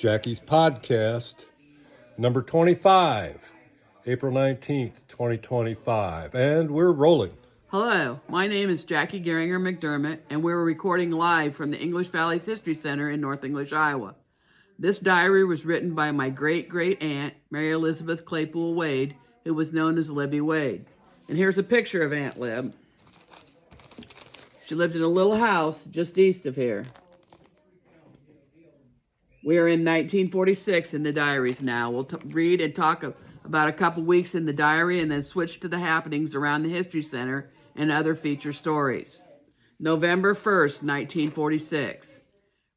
Jackie's podcast, number 25, April 19th, 2025, and we're rolling. Hello, my name is Jackie Geringer McDermott, and we're recording live from the English Valley History Center in North English, Iowa. This diary was written by my great-great-aunt, Mary Elizabeth Claypool Wade, who was known as Libby Wade. And here's a picture of Aunt Lib. She lived in a little house just east of here. We are in 1946 in the diaries now. We'll read and talk about a couple weeks in the diary and then switch to the happenings around the History Center and other feature stories. November 1st, 1946.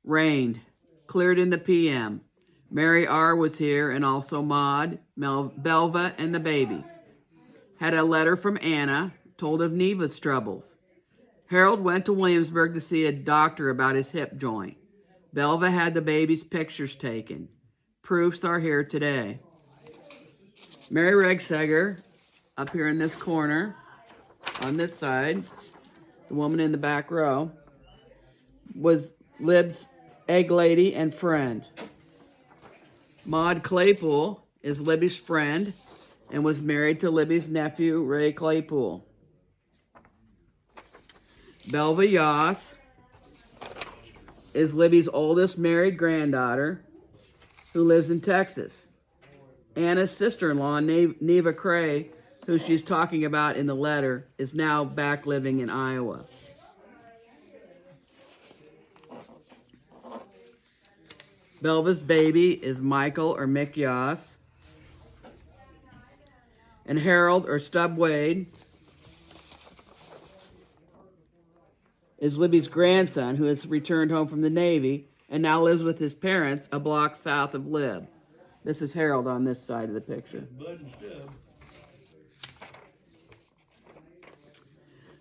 Rained. Cleared in the p.m. Mary R. was here and also Maud, Belva, and the baby. Had a letter from Anna, told of Neva's troubles. Harold went to Williamsburg to see a doctor about his hip joint. Belva had the baby's pictures taken. Proofs are here today. Mary Regseger, up here in this corner, on this side, the woman in the back row, was Lib's egg lady and friend. Maud Claypool is Libby's friend and was married to Libby's nephew, Ray Claypool. Belva Yoss is Libby's oldest married granddaughter who lives in Texas. Anna's sister-in-law, Neva Cray, who she's talking about in the letter, is now back living in Iowa. Belva's baby is Michael or Mick Yoss. And Harold or Stub Wade is Libby's grandson, who has returned home from the Navy and now lives with his parents a block south of Lib. This is Harold on this side of the picture.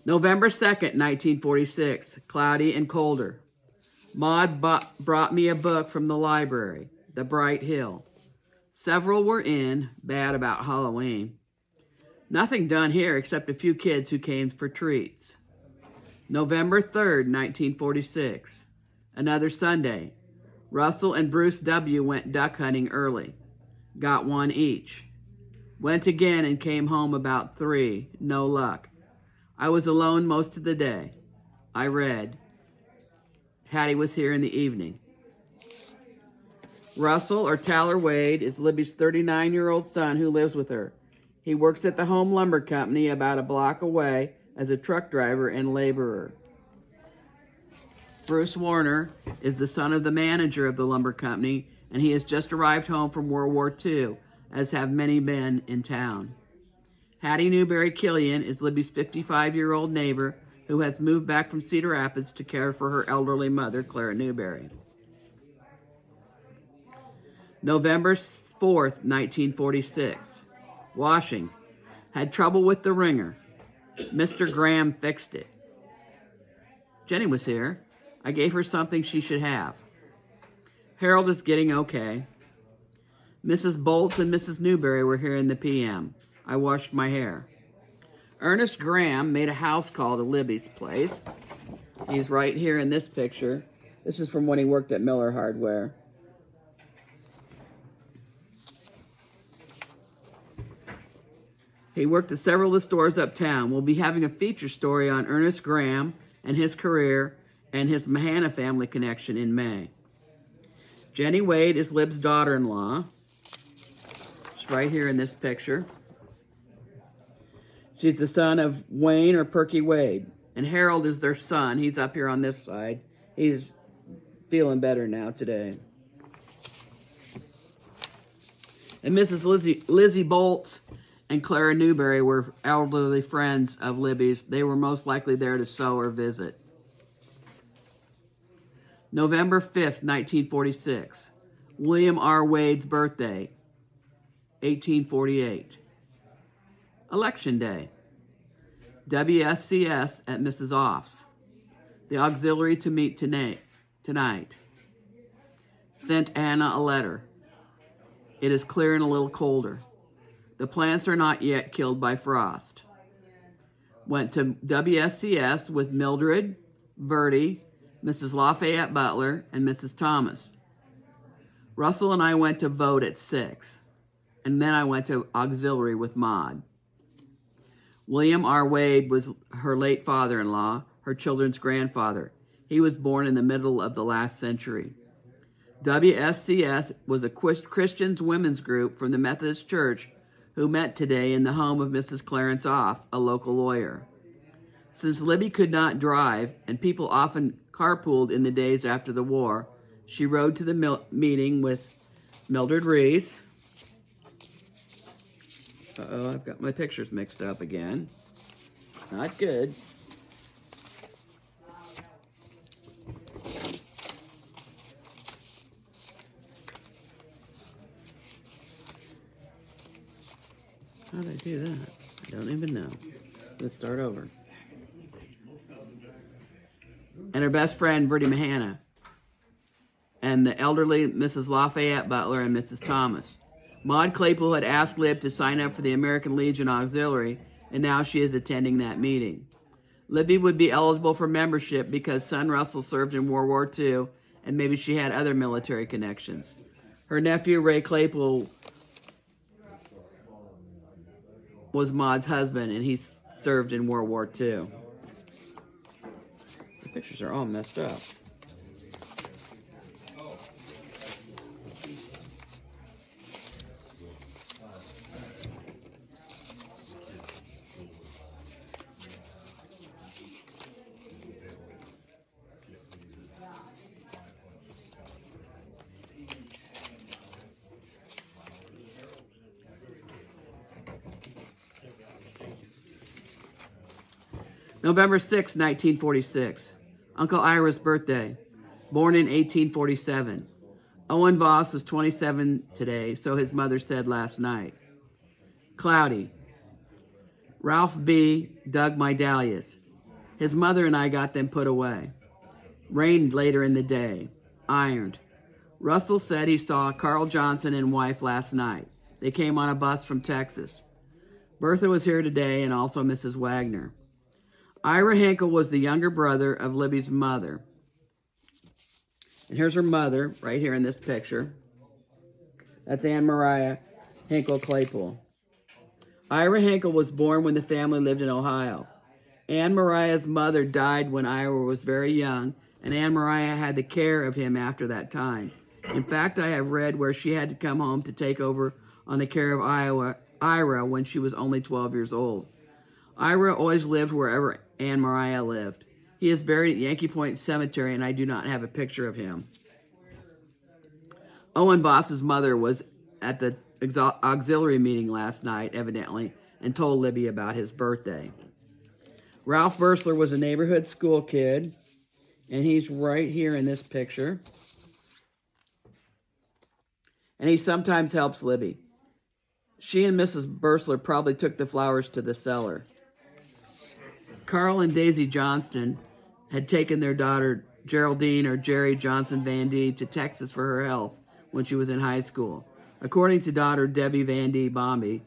November 2nd, 1946, cloudy and colder. Maud brought me a book from the library, The Bright Hill. Several were in, bad about Halloween. Nothing done here except a few kids who came for treats. November 3rd, 1946, another Sunday. Russell and Bruce W. went duck hunting early. Got one each. Went again and came home about 3. No luck. I was alone most of the day. I read. Hattie was here in the evening. Russell, or Tyler Wade, is Libby's 39-year-old son who lives with her. He works at the home lumber company about a block away as a truck driver and laborer. Bruce Warner is the son of the manager of the lumber company, and he has just arrived home from World War II, as have many men in town. Hattie Newberry Killian is Libby's 55-year-old neighbor who has moved back from Cedar Rapids to care for her elderly mother, Clara Newberry. November 4th, 1946. Washing. Had trouble with the wringer. Mr. Graham fixed it. Jenny was here. I gave her something she should have. Harold is getting okay. Mrs. Bolts and Mrs. Newberry were here in the p.m. I washed my hair. Ernest Graham made a house call to Libby's place. He's right here in this picture. This is from when he worked at Miller Hardware. He worked at several of the stores uptown. We'll be having a feature story on Ernest Graham and his career and his Mahana family connection in May. Jenny Wade is Lib's daughter-in-law. She's right here in this picture. She's the son of Wayne or Perky Wade. And Harold is their son. He's up here on this side. He's feeling better now today. And Mrs. Lizzie Bolts and Clara Newberry were elderly friends of Libby's. They were most likely there to sew or visit. November 5th, 1946. William R. Wade's birthday, 1848. Election Day. WSCS at Mrs. Off's. The auxiliary to meet tonight. Sent Anna a letter. It is clear and a little colder. The plants are not yet killed by frost. Went to WSCS with Mildred, Verdi, Mrs. Lafayette Butler, and Mrs. Thomas. Russell and I went to vote at 6, and then I went to auxiliary with Maud. William R. Wade was her late father-in-law, her children's grandfather. He was born in the middle of the last century. WSCS was a Christian women's group from the Methodist Church who met today in the home of Mrs. Clarence Off, a local lawyer. Since Libby could not drive, and people often carpooled in the days after the war, she rode to the meeting with Mildred Reese. Uh-oh, I've got my pictures mixed up again. Not good. How did I do that? I don't even know. Let's start over. And her best friend, Bertie Mahana. And the elderly Mrs. Lafayette Butler and Mrs. Thomas. Maud Claypool had asked Lib to sign up for the American Legion Auxiliary, and now she is attending that meeting. Libby would be eligible for membership because son Russell served in World War II, and maybe she had other military connections. Her nephew, Ray Claypool, was Maud's husband, and he served in World War II. The pictures are all messed up. November 6, 1946. Uncle Ira's birthday. Born in 1847. Owen Voss was 27 today, so his mother said last night. Cloudy. Ralph B. dug my dahlias. His mother and I got them put away. Rained later in the day. Ironed. Russell said he saw Carl Johnson and wife last night. They came on a bus from Texas. Bertha was here today, and also Mrs. Wagner. Ira Hinkle was the younger brother of Libby's mother. And here's her mother, right here in this picture. That's Anne Mariah Hinkle Claypool. Ira Hinkle was born when the family lived in Ohio. Anne Mariah's mother died when Ira was very young, and Anne Mariah had the care of him after that time. In fact, I have read where she had to come home to take over on the care of Ira when she was only 12 years old. Ira always lived wherever Anne Mariah lived. He is buried at Yankee Point Cemetery, and I do not have a picture of him. Owen Voss's mother was at the auxiliary meeting last night, evidently, and told Libby about his birthday. Ralph Bursler was a neighborhood school kid, and he's right here in this picture. And he sometimes helps Libby. She and Mrs. Bursler probably took the flowers to the cellar. Carl and Daisy Johnston had taken their daughter Geraldine or Jerry Johnson Van D to Texas for her health when she was in high school. According to daughter Debbie Van D Bombi,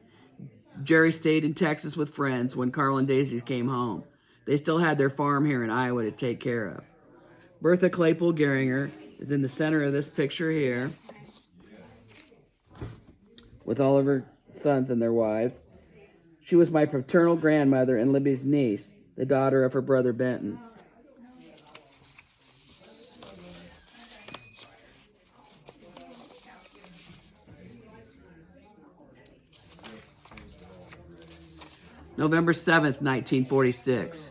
Jerry stayed in Texas with friends when Carl and Daisy came home. They still had their farm here in Iowa to take care of. Bertha Claypool Geringer is in the center of this picture here with all of her sons and their wives. She was my paternal grandmother and Libby's niece, the daughter of her brother Benton. November 7th, 1946.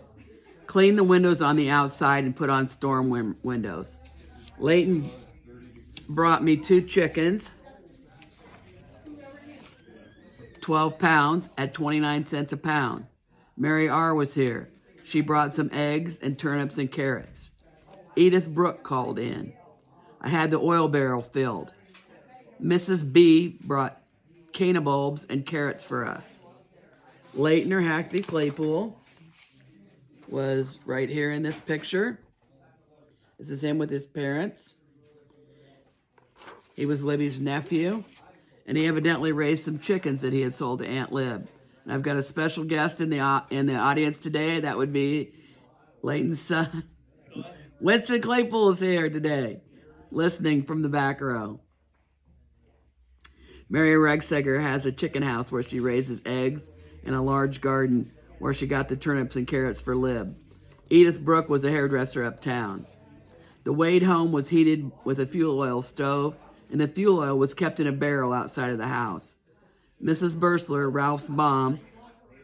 Clean the windows on the outside and put on storm windows. Leighton brought me 2 chickens, 12 pounds at 29 cents a pound. Mary R. was here. She brought some eggs and turnips and carrots. Edith Brooke called in. I had the oil barrel filled. Mrs. B. brought cana bulbs and carrots for us. Leighton or Hackney Claypool was right here in this picture. This is him with his parents. He was Libby's nephew, and he evidently raised some chickens that he had sold to Aunt Lib. And I've got a special guest in the audience today. That would be Leighton's son. Winston Claypool is here today, listening from the back row. Mary Regseger has a chicken house where she raises eggs and a large garden where she got the turnips and carrots for Lib. Edith Brooke was a hairdresser uptown. The Wade home was heated with a fuel oil stove, and the fuel oil was kept in a barrel outside of the house. Mrs. Bursler, Ralph's mom,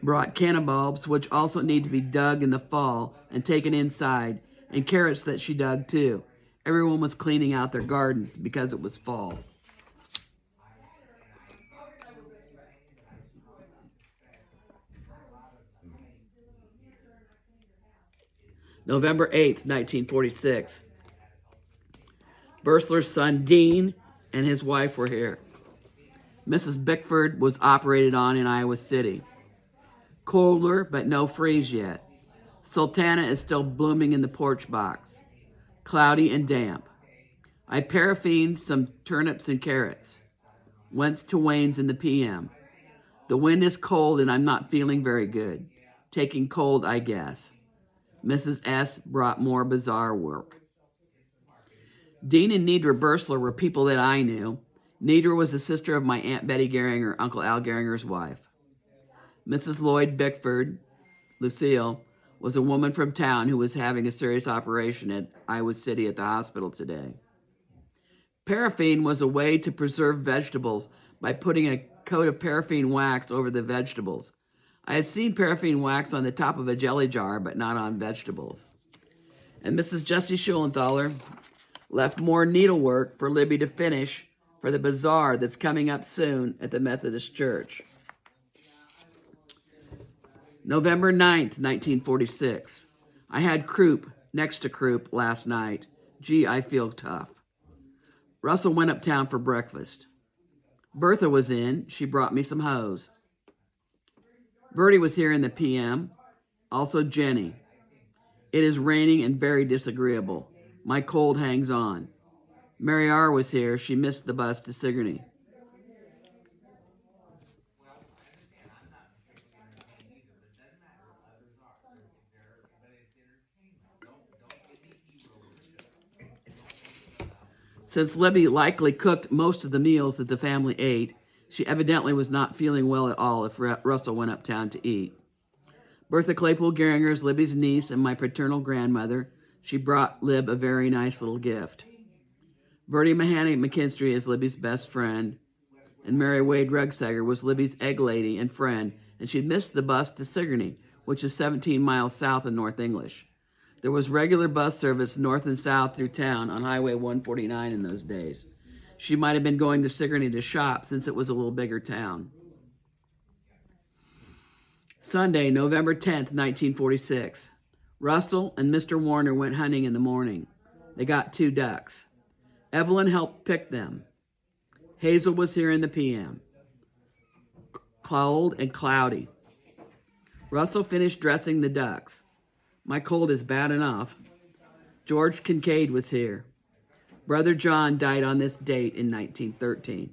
brought canna bulbs, which also need to be dug in the fall and taken inside, and carrots that she dug too. Everyone was cleaning out their gardens because it was fall. November 8th, 1946. Bursler's son Dean and his wife were here. Mrs. Bickford was operated on in Iowa City. Colder, but no freeze yet. Sultana is still blooming in the porch box. Cloudy and damp. I paraffined some turnips and carrots. Went to Wayne's in the PM. The wind is cold and I'm not feeling very good. Taking cold, I guess. Mrs. S. brought more bizarre work. Dean and Nedra Bursler were people that I knew. Nedra was the sister of my Aunt Betty Geringer, Uncle Al Geringer's wife. Mrs. Lloyd Bickford, Lucille, was a woman from town who was having a serious operation at Iowa City at the hospital today. Paraffin was a way to preserve vegetables by putting a coat of paraffin wax over the vegetables. I had seen paraffin wax on the top of a jelly jar, but not on vegetables. And Mrs. Jessie Schulenthaler left more needlework for Libby to finish for the bazaar that's coming up soon at the Methodist Church. November 9th, 1946. I had croup next to croup last night. Gee, I feel tough. Russell went uptown for breakfast. Bertha was in. She brought me some hose. Bertie was here in the PM. Also Jenny. It is raining and very disagreeable. My cold hangs on. Mary R. was here. She missed the bus to Sigourney. Since Libby likely cooked most of the meals that the family ate, she evidently was not feeling well at all if Russell went uptown to eat. Bertha Claypool Geringer is Libby's niece and my paternal grandmother. She brought Lib a very nice little gift. Bertie Mahoney McKinstry is Libby's best friend, and Mary Wade Rugsager was Libby's egg lady and friend, and she'd missed the bus to Sigourney, which is 17 miles south of North English. There was regular bus service north and south through town on Highway 149 in those days. She might have been going to Sigourney to shop since it was a little bigger town. Sunday, November 10th, 1946. Russell and Mr. Warner went hunting in the morning. They got 2 ducks. Evelyn helped pick them. Hazel was here in the PM. Cold and cloudy. Russell finished dressing the ducks. My cold is bad enough. George Kincaid was here. Brother John died on this date in 1913.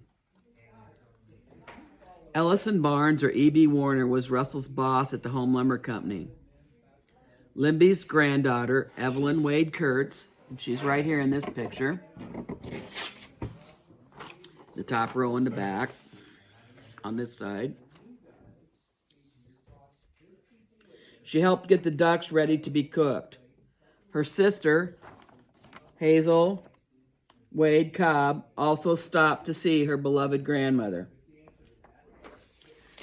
Ellison Barnes, or E.B. Warner, was Russell's boss at the Home Lumber Company. Libby's granddaughter, Evelyn Wade Kurtz, and she's right here in this picture. The top row in the back on this side. She helped get the ducks ready to be cooked. Her sister, Hazel Wade Cobb, also stopped to see her beloved grandmother.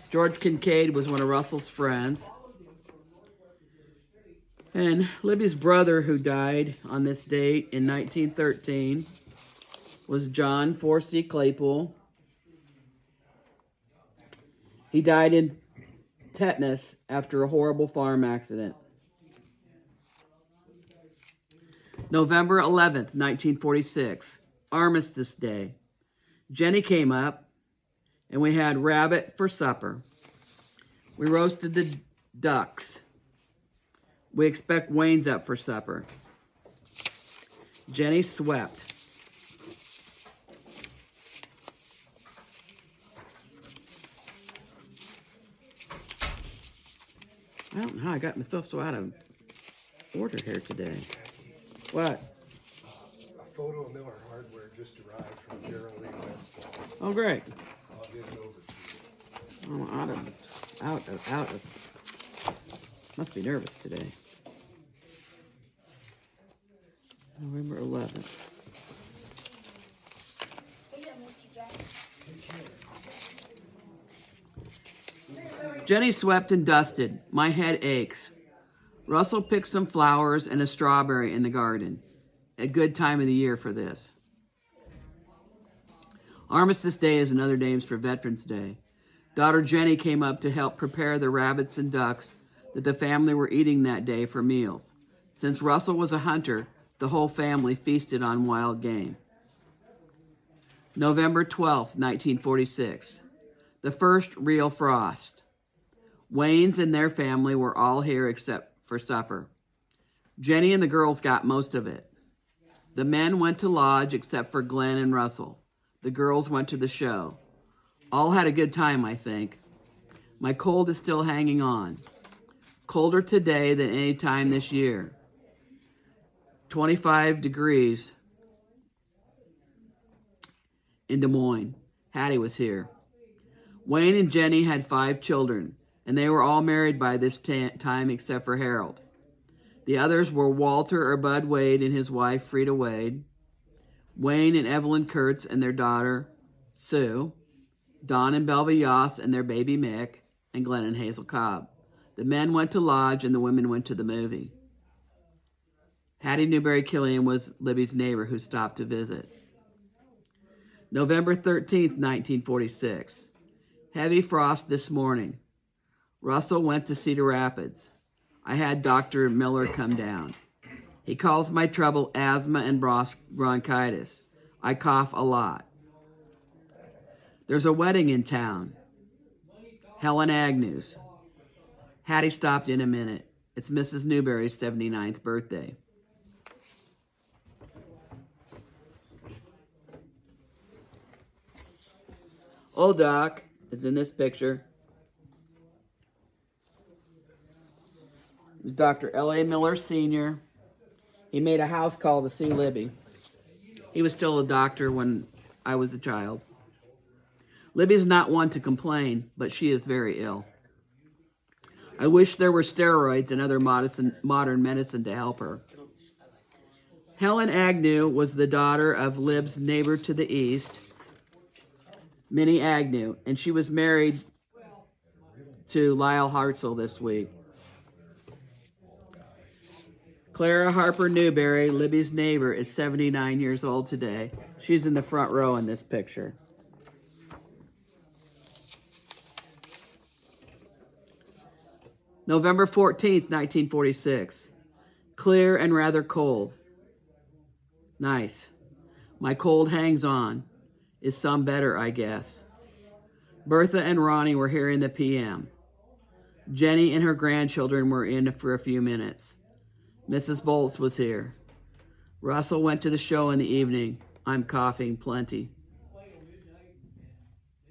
George Kincaid was one of Russell's friends. And Libby's brother, who died on this date in 1913, was John Forsey Claypool. He died in tetanus after a horrible farm accident. November 11th, 1946, Armistice Day. Jenny came up, and we had rabbit for supper. We roasted the ducks. We expect Wayne's up for supper. Jenny swept. I don't know how I got myself so out of order here today. What? A photo of Miller Hardware just arrived from Geraldine Westall. Oh, great. I'm out of. Must be nervous today. November 11th. Jenny swept and dusted. My head aches. Russell picked some flowers and a strawberry in the garden. A good time of the year for this. Armistice Day is another name for Veterans Day. Daughter Jenny came up to help prepare the rabbits and ducks that the family were eating that day for meals. Since Russell was a hunter, the whole family feasted on wild game. November 12th, 1946. The first real frost. Waynes and their family were all here except for supper. Jenny and the girls got most of it. The men went to lodge except for Glenn and Russell. The girls went to the show. All had a good time, I think. My cold is still hanging on. Colder today than any time this year. 25 degrees in Des Moines. Hattie was here. Wayne and Jenny had 5 children, and they were all married by this time except for Harold. The others were Walter or Bud Wade and his wife, Frida Wade, Wayne and Evelyn Kurtz and their daughter, Sue, Don and Belva Yoss and their baby Mick, and Glenn and Hazel Cobb. The men went to lodge and the women went to the movie. Hattie Newberry Killian was Libby's neighbor who stopped to visit. November 13th, 1946. Heavy frost this morning. Russell went to Cedar Rapids. I had Dr. Miller come down. He calls my trouble asthma and bronchitis. I cough a lot. There's a wedding in town. Helen Agnew's. Hattie stopped in a minute. It's Mrs. Newberry's 79th birthday. Old Doc is in this picture. It was Dr. L.A. Miller Sr. He made a house call to see Libby. He was still a doctor when I was a child. Libby's not one to complain, but she is very ill. I wish there were steroids and other modern medicine to help her. Helen Agnew was the daughter of Lib's neighbor to the east, Minnie Agnew, and she was married to Lyle Hartzell this week. Clara Harper Newberry, Libby's neighbor, is 79 years old today. She's in the front row in this picture. November 14th, 1946. Clear and rather cold. Nice. My cold hangs on. Is some better, I guess. Bertha and Ronnie were here in the PM. Jenny and her grandchildren were in for a few minutes. Mrs. Bolts was here. Russell went to the show in the evening. I'm coughing plenty.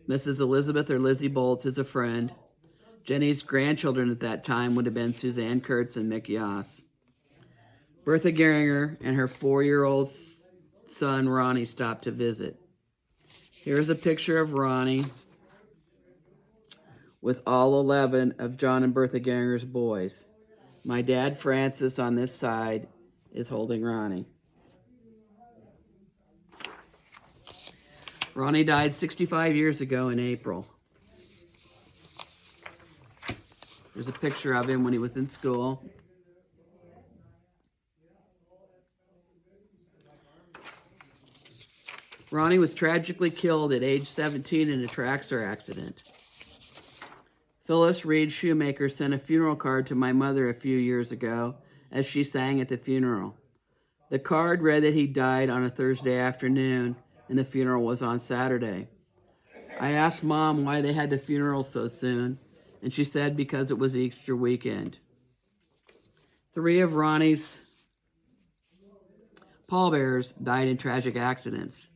Mrs. Elizabeth or Lizzie Bolts is a friend. Jenny's grandchildren at that time would have been Suzanne Kurtz and Mick Yoss. Bertha Geringer and her 4-year-old son Ronnie stopped to visit. Here's a picture of Ronnie with all 11 of John and Bertha Geringer's boys. My dad, Francis, on this side is holding Ronnie. Ronnie died 65 years ago in April. There's a picture of him when he was in school. Ronnie was tragically killed at age 17 in a tractor accident. Phyllis Reed Shoemaker sent a funeral card to my mother a few years ago as she sang at the funeral. The card read that he died on a Thursday afternoon and the funeral was on Saturday. I asked Mom why they had the funeral so soon, and she said because it was Easter weekend. 3 of Ronnie's pallbearers died in tragic accidents.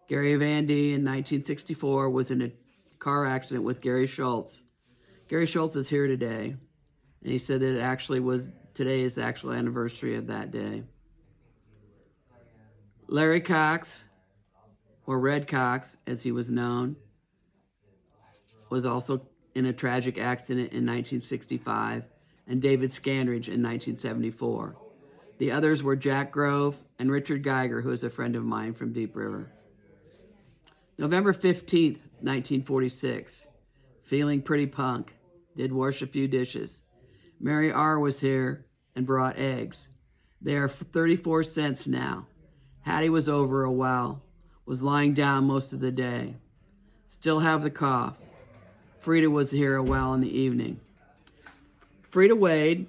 Gary Vandy in 1964 was in a car accident with Gary Schultz. Gary Schultz is here today, and he said that today is the actual anniversary of that day. Larry Cox, or Red Cox, as he was known, was also in a tragic accident in 1965, and David Scandridge in 1974. The others were Jack Grove and Richard Geiger, who is a friend of mine from Deep River. November 15th, 1946. Feeling pretty punk. Did wash a few dishes. Mary R. was here and brought eggs. They are 34 cents now. Hattie was over a while. Was lying down most of the day. Still have the cough. Frida was here a while in the evening. Frida Wade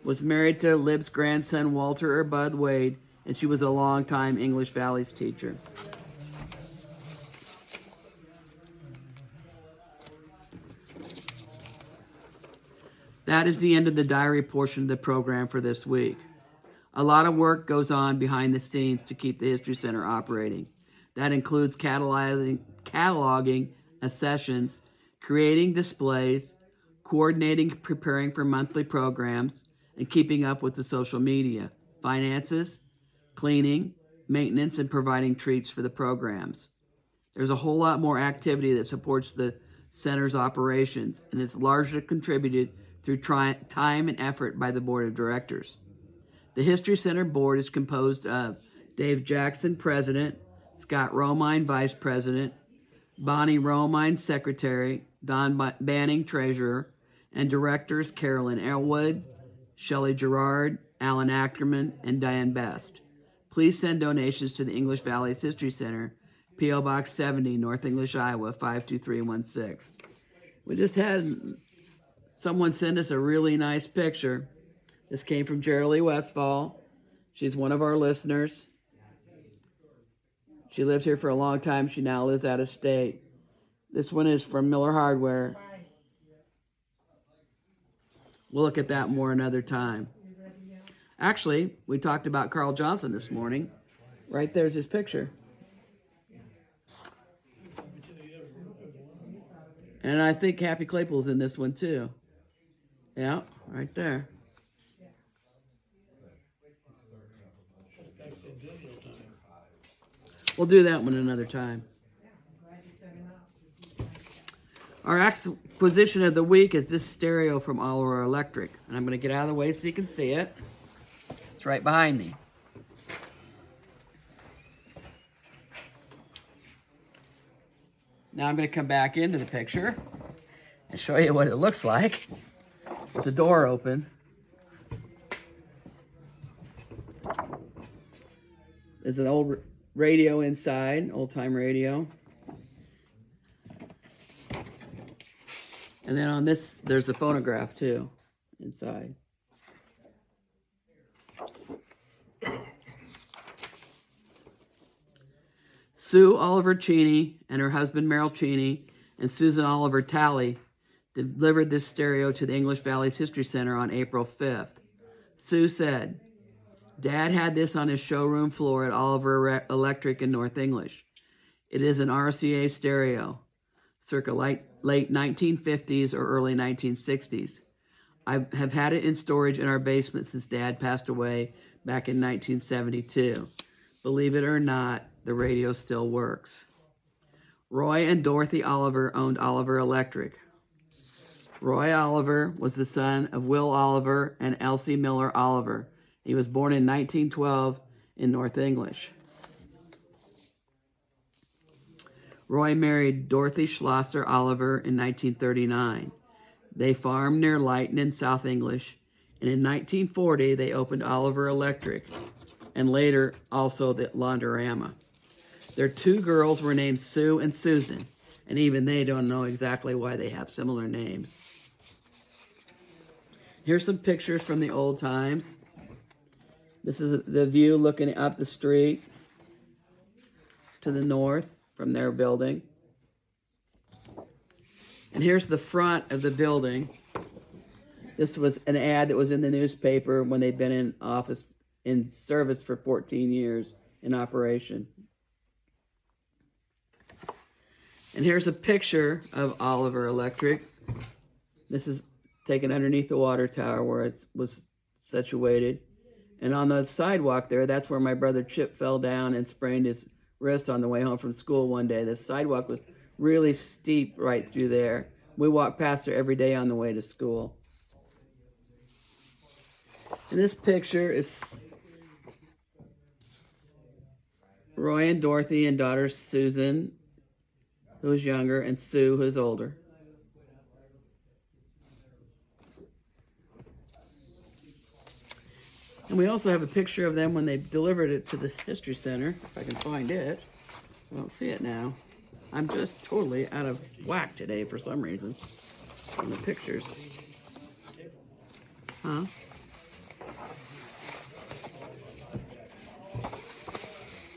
was married to Lib's grandson, Walter or Bud Wade, and she was a longtime English Valleys teacher. That is the end of the diary portion of the program for this week. A lot of work goes on behind the scenes to keep the History Center operating. That includes cataloging sessions, creating displays, coordinating, preparing for monthly programs, and keeping up with the social media, finances, cleaning, maintenance, and providing treats for the programs. There's a whole lot more activity that supports the center's operations, and it's largely contributed through time and effort by the board of directors. The History Center board is composed of Dave Jackson, president, Scott Romine, vice president, Bonnie Romine, secretary, Don Banning, treasurer, and directors Carolyn Elwood, Shelley Gerard, Alan Ackerman, and Diane Best. Please send donations to the English Valleys History Center, P.O. Box 70, North English, Iowa, 52316. We just had someone send us a really nice picture. This came from Jerry Westfall. She's one of our listeners. She lived here for a long time. She now lives out of state. This one is from Miller Hardware. We'll look at that more another time. Actually, we talked about Carl Johnson this morning. Right there's his picture. And I think Happy Claypool's in this one too. Yeah, right there. We'll do that one another time. Our acquisition of the week is this stereo from Oliver Electric. And I'm going to get out of the way so you can see it. It's right behind me. Now I'm going to come back into the picture and show you what it looks like with the door open. There's an old radio inside, old-time radio. And then on this, there's the phonograph too, inside. Sue Oliver Cheney and her husband Merrill Cheney and Susan Oliver Talley delivered this stereo to the English Valleys History Center on April 5th. Sue said, "Dad had this on his showroom floor at Oliver Electric in North English. It is an RCA stereo, circa late 1950s or early 1960s. I have had it in storage in our basement since Dad passed away back in 1972. Believe it or not, the radio still works." Roy and Dorothy Oliver owned Oliver Electric. Roy Oliver was the son of Will Oliver and Elsie Miller Oliver. He was born in 1912 in North English. Roy married Dorothy Schlosser Oliver in 1939. They farmed near Lytton in South English, and in 1940 they opened Oliver Electric, and later also the Laundorama. Their two girls were named Sue and Susan, and even they don't know exactly why they have similar names. Here's some pictures from the old times. This is the view looking up the street to the north from their building. And here's the front of the building. This was an ad that was in the newspaper when they'd been in office, in service for 14 years in operation. And here's a picture of Oliver Electric. This is taken underneath the water tower where it was situated. And on the sidewalk there, that's where my brother Chip fell down and sprained his wrist on the way home from school one day. The sidewalk was really steep right through there. We walk past there every day on the way to school. And this picture is Roy and Dorothy and daughter Susan, who is younger, and Sue, who is older. And we also have a picture of them when they delivered it to the History Center, if I can find it. I don't see it now. I'm just totally out of whack today for some reason on the pictures. Huh?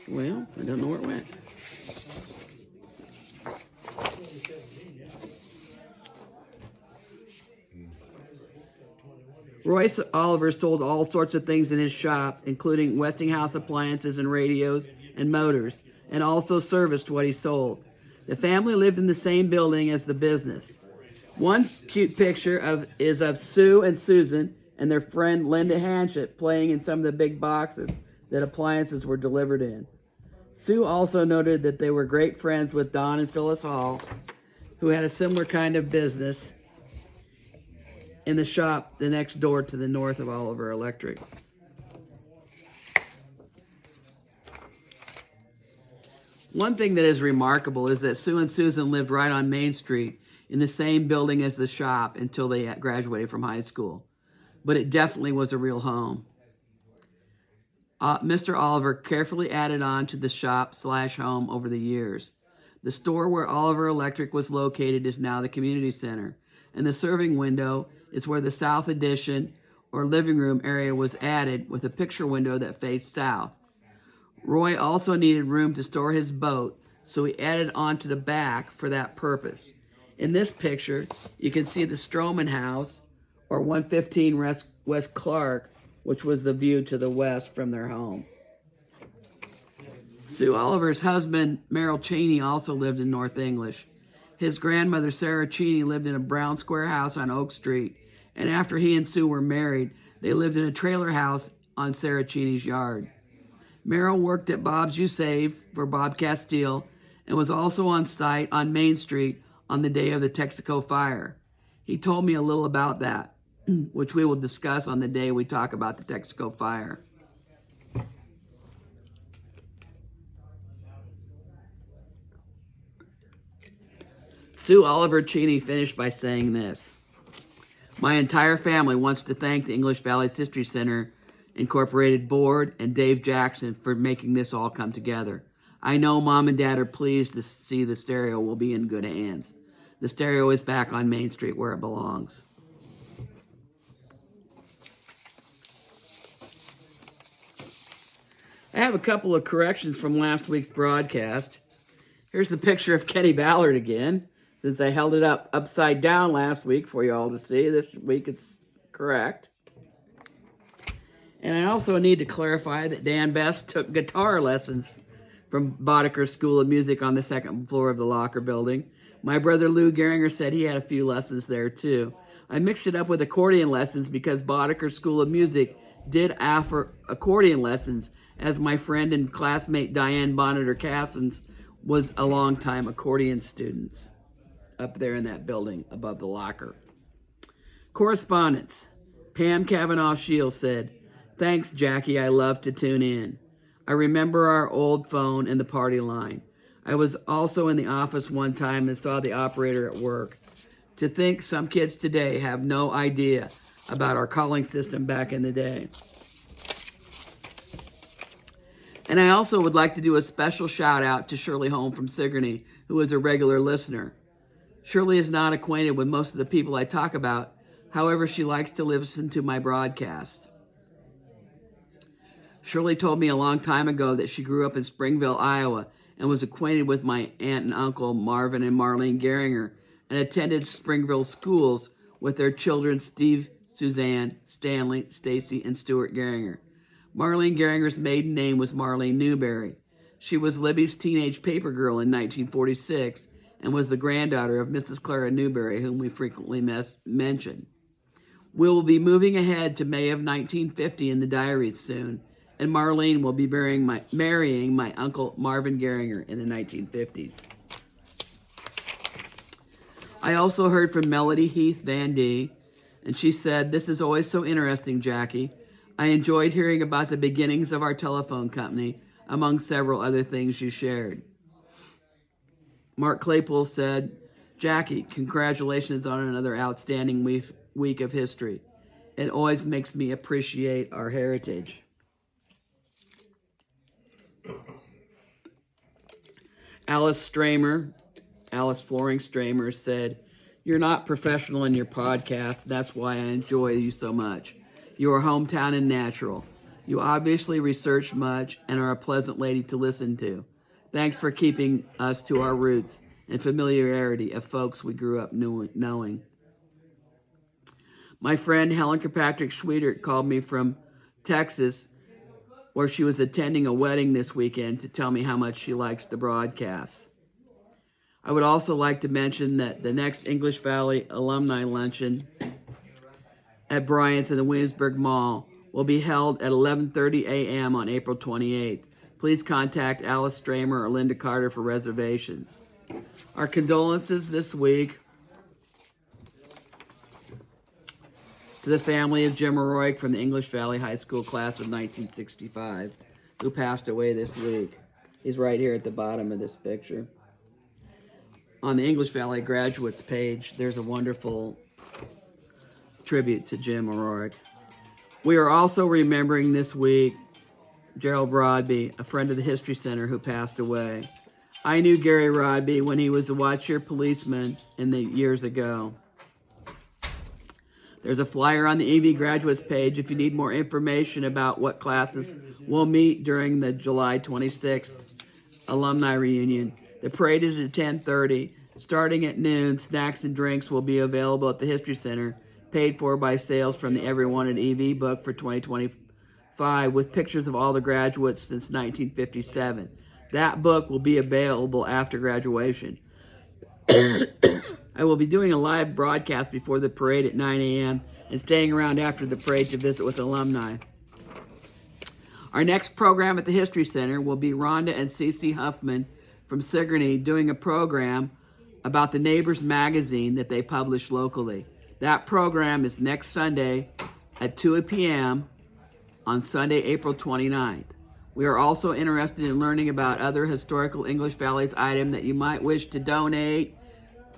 Well, I don't know where it went. Royce Oliver sold all sorts of things in his shop, including Westinghouse appliances and radios and motors, and also serviced what he sold. The family lived in the same building as the business. One cute picture is of Sue and Susan and their friend Linda Hanchett playing in some of the big boxes that appliances were delivered in. Sue also noted that they were great friends with Don and Phyllis Hall, who had a similar kind of business in the shop the next door to the north of Oliver Electric. One thing that is remarkable is that Sue and Susan lived right on Main Street in the same building as the shop until they graduated from high school. But it definitely was a real home. Mr. Oliver carefully added on to the shop/home over the years. The store where Oliver Electric was located is now the community center, and the serving window is where the south addition or living room area was added with a picture window that faced south. Roy also needed room to store his boat, so he added on to the back for that purpose. In this picture, you can see the Stroman House, or 115 West Clark, which was the view to the west from their home. Sue Oliver's husband, Merrill Cheney, also lived in North English. His grandmother, Sarah Cheney, lived in a brown square house on Oak Street, and after he and Sue were married, they lived in a trailer house on Sarah Cheney's yard. Merrill worked at Bob's You Save for Bob Castile and was also on site on Main Street on the day of the Texaco fire. He told me a little about that, which we will discuss on the day we talk about the Texaco fire. Sue Oliver Cheney finished by saying this: "My entire family wants to thank the English Valley's History Center Incorporated Board and Dave Jackson for making this all come together. I know Mom and Dad are pleased to see the stereo will be in good hands. The stereo is back on Main Street where it belongs." I have a couple of corrections from last week's broadcast. Here's the picture of Kenny Ballard again, since I held it up upside down last week for you all to see. This week it's correct. And I also need to clarify that Dan Best took guitar lessons from Boddicker School of Music on the second floor of the Locker building. My brother Lou Geringer said he had a few lessons there too. I mixed it up with accordion lessons because Boddicker School of Music did offer accordion lessons, as my friend and classmate Diane Bonneter-Cassins was a longtime accordion student up there in that building above the Locker. Correspondence. Pam Cavanaugh Shields said, "Thanks, Jackie. I love to tune in. I remember our old phone and the party line. I was also in the office one time and saw the operator at work. To think some kids today have no idea about our calling system back in the day." And I also would like to do a special shout out to Shirley Holm from Sigourney, who is a regular listener. Shirley is not acquainted with most of the people I talk about. However, she likes to listen to my broadcast. Shirley told me a long time ago that she grew up in Springville, Iowa, and was acquainted with my aunt and uncle, Marvin and Marlene Geringer, and attended Springville schools with their children, Steve, Suzanne, Stanley, Stacy, and Stuart Geringer. Marlene Geringer's maiden name was Marlene Newberry. She was Libby's teenage paper girl in 1946 and was the granddaughter of Mrs. Clara Newberry, whom we frequently mention. We will be moving ahead to May of 1950 in the Diaries soon, and Marlene will be marrying my uncle Marvin Geringer in the 1950s. I I also heard from Melody Heath Van D, and she said, "This is always so interesting, Jackie. I enjoyed hearing about the beginnings of our telephone company, among several other things you shared." Mark Claypool said, "Jackie, congratulations on another outstanding week of history. It always makes me appreciate our heritage." Alice Flooring Stramer said, "You're not professional in your podcast. That's why I enjoy you so much. You are hometown and natural. You obviously research much and are a pleasant lady to listen to. Thanks for keeping us to our roots and familiarity of folks we grew up knowing." My friend Helen Kirkpatrick Schwietert called me from Texas, where she was attending a wedding this weekend, to tell me how much she likes the broadcast. I would also like to mention that the next English Valley Alumni Luncheon at Bryant's in the Williamsburg Mall will be held at 11:30 a.m. on April 28th. Please contact Alice Stramer or Linda Carter for reservations. Our condolences this week to the family of Jim Roy from the English Valley High School class of 1965, who passed away this week. He's right here at the bottom of this picture. On the English Valley graduates page, there's a wonderful tribute to Jim O'Rourke. We are also remembering this week Gerald Rodby, a friend of the History Center, who passed away. I knew Gary Rodby when he was a Watch Your policeman in the years ago. There's a flyer on the EV graduates page if you need more information about what classes will meet during the July 26th alumni reunion. The parade is at 10:30. Starting at noon, snacks and drinks will be available at the History Center, paid for by sales from the Everyone at EV book for 2025, with pictures of all the graduates since 1957. That book will be available after graduation. I will be doing a live broadcast before the parade at 9 a.m. and staying around after the parade to visit with alumni. Our next program at the History Center will be Rhonda and Cece Huffman from Sigourney doing a program about the Neighbors magazine that they publish locally. That program is next Sunday at 2 p.m. on Sunday, April 29th. We are also interested in learning about other historical English Valleys items that you might wish to donate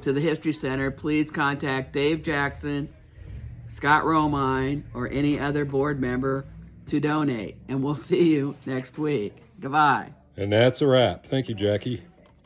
to the History Center. Please contact Dave Jackson, Scott Romine, or any other board member to donate. And we'll see you next week. Goodbye. And that's a wrap. Thank you, Jackie.